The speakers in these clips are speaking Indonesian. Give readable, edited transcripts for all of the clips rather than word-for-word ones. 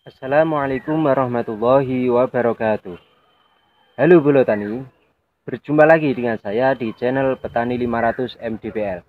Assalamualaikum warahmatullahi wabarakatuh. Halo Bolo Tani, berjumpa lagi dengan saya di channel Petani 500 MDPL.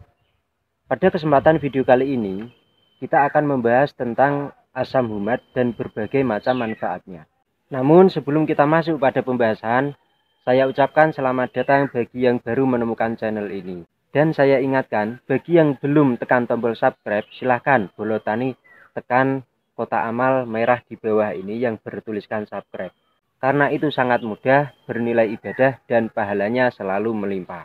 Pada kesempatan video kali ini, kita akan membahas tentang asam humat dan berbagai macam manfaatnya. Namun sebelum kita masuk pada pembahasan, saya ucapkan selamat datang bagi yang baru menemukan channel ini. Dan saya ingatkan, bagi yang belum tekan tombol subscribe, silahkan Bolo Tani tekan kotak amal merah di bawah ini yang bertuliskan subscribe. Karena itu sangat mudah, bernilai ibadah, dan pahalanya selalu melimpah.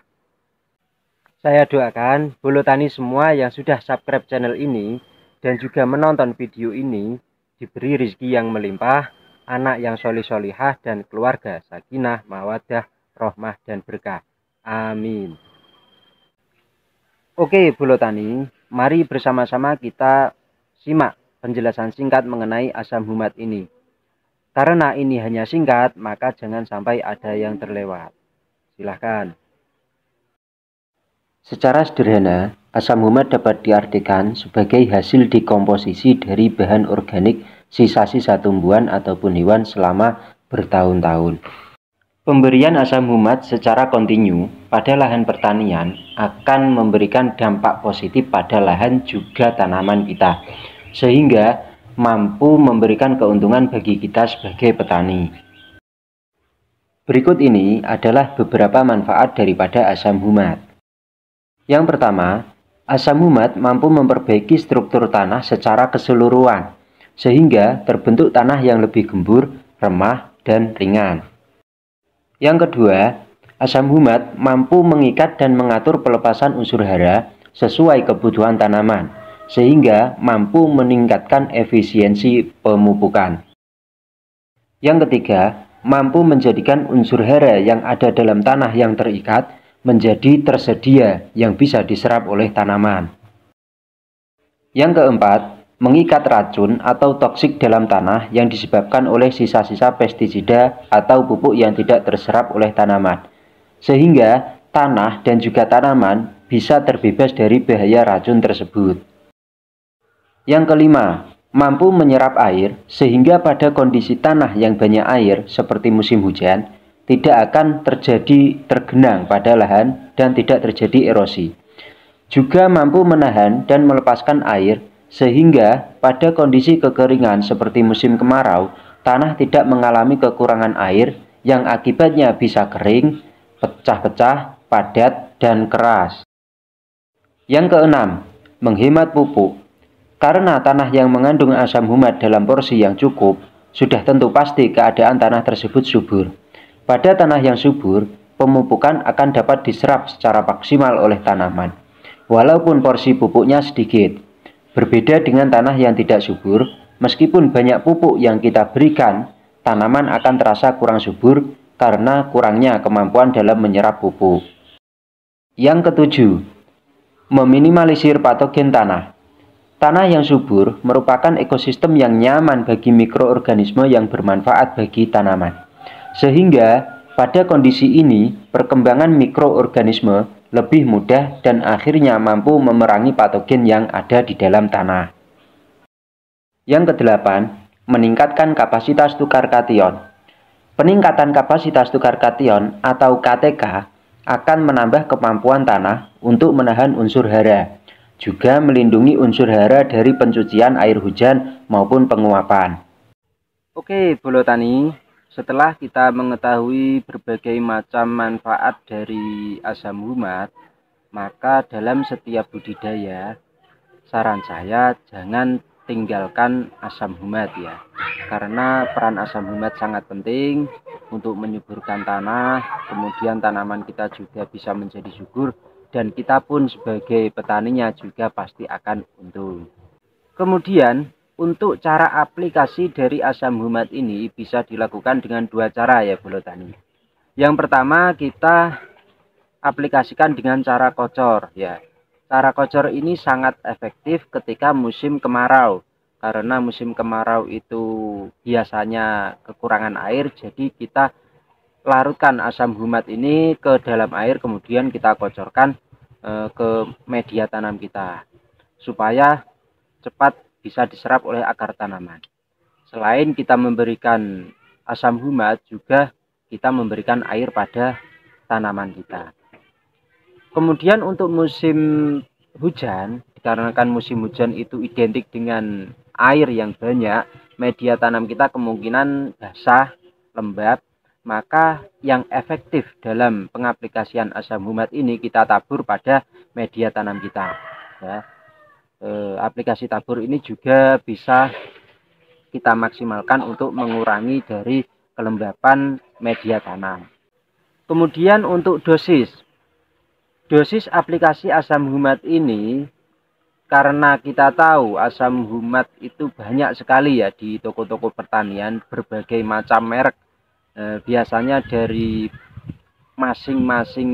Saya doakan Bolo Tani semua yang sudah subscribe channel ini dan juga menonton video ini diberi rezeki yang melimpah, anak yang solih-solihah, dan keluarga sakinah, mawaddah, rohmah, dan berkah. Amin. Oke Bolo Tani, mari bersama-sama kita simak penjelasan singkat mengenai asam humat ini. Karena ini hanya singkat, maka jangan sampai ada yang terlewat. Silahkan. Secara sederhana, asam humat dapat diartikan sebagai hasil dekomposisi dari bahan organik sisa-sisa tumbuhan ataupun hewan selama bertahun-tahun. Pemberian asam humat secara kontinu pada lahan pertanian akan memberikan dampak positif pada lahan juga tanaman kita, sehingga mampu memberikan keuntungan bagi kita sebagai petani. Berikut ini adalah beberapa manfaat daripada asam humat. Yang pertama, asam humat mampu memperbaiki struktur tanah secara keseluruhan, sehingga terbentuk tanah yang lebih gembur, remah, dan ringan. Yang kedua, asam humat mampu mengikat dan mengatur pelepasan unsur hara sesuai kebutuhan tanaman, sehingga mampu meningkatkan efisiensi pemupukan. Yang ketiga, mampu menjadikan unsur hara yang ada dalam tanah yang terikat menjadi tersedia yang bisa diserap oleh tanaman. Yang keempat, mengikat racun atau toksik dalam tanah yang disebabkan oleh sisa-sisa pestisida atau pupuk yang tidak terserap oleh tanaman, sehingga tanah dan juga tanaman bisa terbebas dari bahaya racun tersebut. Yang kelima, mampu menyerap air sehingga pada kondisi tanah yang banyak air seperti musim hujan, tidak akan terjadi tergenang pada lahan dan tidak terjadi erosi. Juga mampu menahan dan melepaskan air sehingga pada kondisi kekeringan seperti musim kemarau, tanah tidak mengalami kekurangan air yang akibatnya bisa kering, pecah-pecah, padat, dan keras. Yang keenam, menghemat pupuk. Karena tanah yang mengandung asam humat dalam porsi yang cukup, sudah tentu pasti keadaan tanah tersebut subur. Pada tanah yang subur, pemupukan akan dapat diserap secara maksimal oleh tanaman, walaupun porsi pupuknya sedikit. Berbeda dengan tanah yang tidak subur, meskipun banyak pupuk yang kita berikan, tanaman akan terasa kurang subur karena kurangnya kemampuan dalam menyerap pupuk. Yang ketujuh, meminimalisir patogen tanah. Tanah yang subur merupakan ekosistem yang nyaman bagi mikroorganisme yang bermanfaat bagi tanaman. Sehingga pada kondisi ini, perkembangan mikroorganisme lebih mudah dan akhirnya mampu memerangi patogen yang ada di dalam tanah. Yang kedelapan, meningkatkan kapasitas tukar kation. Peningkatan kapasitas tukar kation atau KTK akan menambah kemampuan tanah untuk menahan unsur hara, juga melindungi unsur hara dari pencucian air hujan maupun penguapan. Oke, Bolo Tani, setelah kita mengetahui berbagai macam manfaat dari asam humat, maka dalam setiap budidaya, saran saya jangan tinggalkan asam humat ya. Karena peran asam humat sangat penting untuk menyuburkan tanah, kemudian tanaman kita juga bisa menjadi subur, dan kita pun sebagai petaninya juga pasti akan untung. Kemudian, untuk cara aplikasi dari asam humat ini bisa dilakukan dengan dua cara ya Bolo Tani. Yang pertama kita aplikasikan dengan cara kocor ya. Cara kocor ini sangat efektif ketika musim kemarau. Karena musim kemarau itu biasanya kekurangan air, jadi kita larutkan asam humat ini ke dalam air kemudian kita kocorkan ke media tanam kita supaya cepat bisa diserap oleh akar tanaman. Selain kita memberikan asam humat, juga kita memberikan air pada tanaman kita. Kemudian untuk musim hujan, dikarenakan musim hujan itu identik dengan air yang banyak, media tanam kita kemungkinan basah, lembab, maka yang efektif dalam pengaplikasian asam humat ini kita tabur pada media tanam kita. Ya. Aplikasi tabur ini juga bisa kita maksimalkan untuk mengurangi dari kelembapan media tanam. Kemudian untuk dosis aplikasi asam humat ini, karena kita tahu asam humat itu banyak sekali ya di toko-toko pertanian, berbagai macam merek. Biasanya dari masing-masing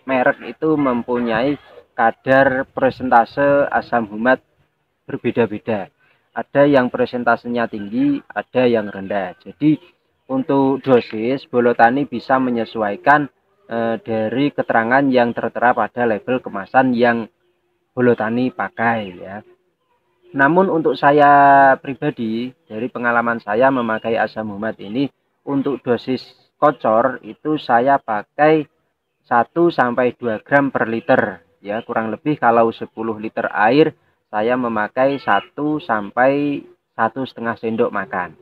merek itu mempunyai kadar persentase asam humat berbeda-beda. Ada yang persentasenya tinggi, ada yang rendah. Jadi untuk dosis, Bolotani bisa menyesuaikan dari keterangan yang tertera pada label kemasan yang Bolotani pakai ya. Namun untuk saya pribadi, dari pengalaman saya memakai asam humat ini, untuk dosis kocor itu saya pakai 1 sampai 2 gram per liter ya, kurang lebih kalau 10 liter air saya memakai 1 sampai 1,5 sendok makan.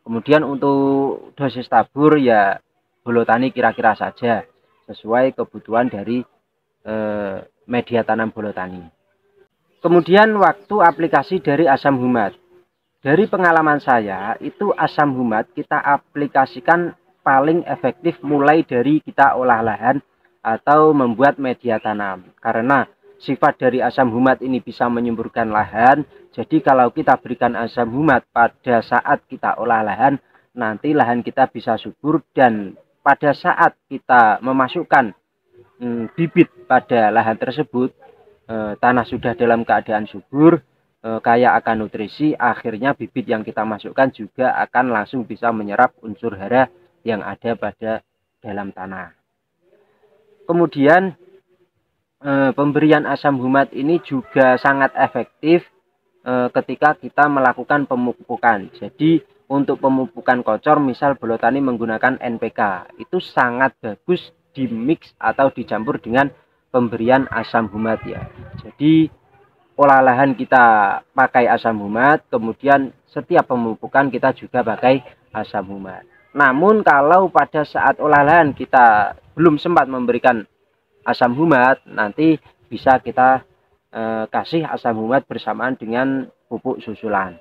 Kemudian untuk dosis tabur ya Bolotani kira-kira saja sesuai kebutuhan dari media tanam Bolotani. Kemudian waktu aplikasi dari asam humat. Dari pengalaman saya, itu asam humat kita aplikasikan paling efektif mulai dari kita olah lahan atau membuat media tanam. Karena sifat dari asam humat ini bisa menyuburkan lahan. Jadi kalau kita berikan asam humat pada saat kita olah lahan, nanti lahan kita bisa subur, dan pada saat kita memasukkan bibit pada lahan tersebut, tanah sudah dalam keadaan subur, kaya akan nutrisi, akhirnya bibit yang kita masukkan juga akan langsung bisa menyerap unsur hara yang ada pada dalam tanah. Kemudian pemberian asam humat ini juga sangat efektif ketika kita melakukan pemupukan. Jadi untuk pemupukan kocor, misal Bolotani menggunakan NPK, itu sangat bagus dimix atau dicampur dengan pemberian asam humat ya. Jadi olah lahan kita pakai asam humat, kemudian setiap pemupukan kita juga pakai asam humat. Namun kalau pada saat olah lahan kita belum sempat memberikan asam humat, nanti bisa kita kasih asam humat bersamaan dengan pupuk susulan.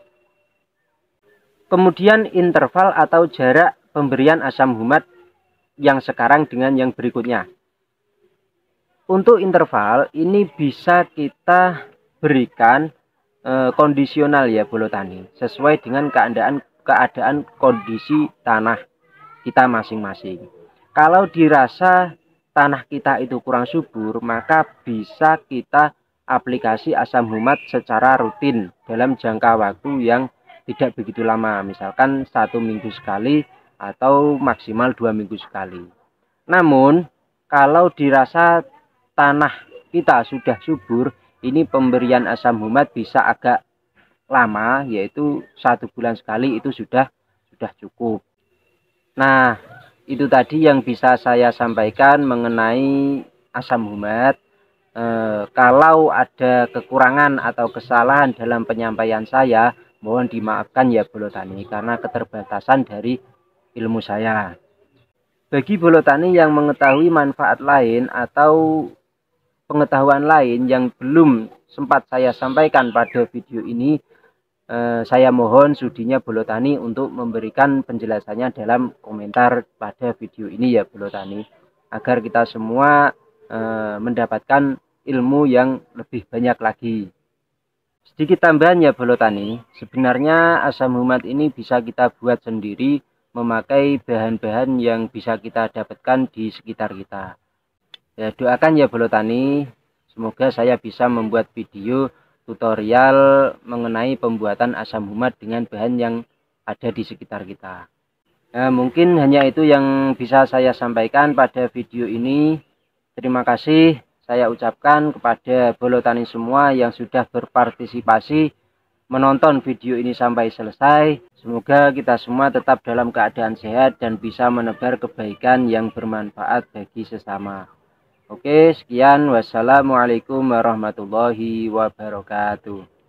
Kemudian interval atau jarak pemberian asam humat yang sekarang dengan yang berikutnya. Untuk interval ini bisa kita berikan kondisional ya Bolotani, sesuai dengan keadaan kondisi tanah kita masing-masing. Kalau dirasa tanah kita itu kurang subur, maka bisa kita aplikasi asam humat secara rutin dalam jangka waktu yang tidak begitu lama, misalkan 1 minggu sekali atau maksimal 2 minggu sekali. Namun kalau dirasa tanah kita sudah subur, ini pemberian asam humat bisa agak lama, yaitu 1 bulan sekali itu sudah cukup. Nah, itu tadi yang bisa saya sampaikan mengenai asam humat. Kalau ada kekurangan atau kesalahan dalam penyampaian saya, mohon dimaafkan ya Bolotani, karena keterbatasan dari ilmu saya. Bagi Bolotani yang mengetahui manfaat lain atau pengetahuan lain yang belum sempat saya sampaikan pada video ini, saya mohon sudinya Bolotani untuk memberikan penjelasannya dalam komentar pada video ini ya Bolotani, agar kita semua mendapatkan ilmu yang lebih banyak lagi. Sedikit tambahan ya Bolotani, sebenarnya asam humat ini bisa kita buat sendiri memakai bahan-bahan yang bisa kita dapatkan di sekitar kita. Ya, doakan ya Bolotani, semoga saya bisa membuat video tutorial mengenai pembuatan asam humat dengan bahan yang ada di sekitar kita. Mungkin hanya itu yang bisa saya sampaikan pada video ini. Terima kasih saya ucapkan kepada Bolotani semua yang sudah berpartisipasi menonton video ini sampai selesai. Semoga kita semua tetap dalam keadaan sehat dan bisa menebar kebaikan yang bermanfaat bagi sesama. Oke, sekian. Wassalamualaikum warahmatullahi wabarakatuh.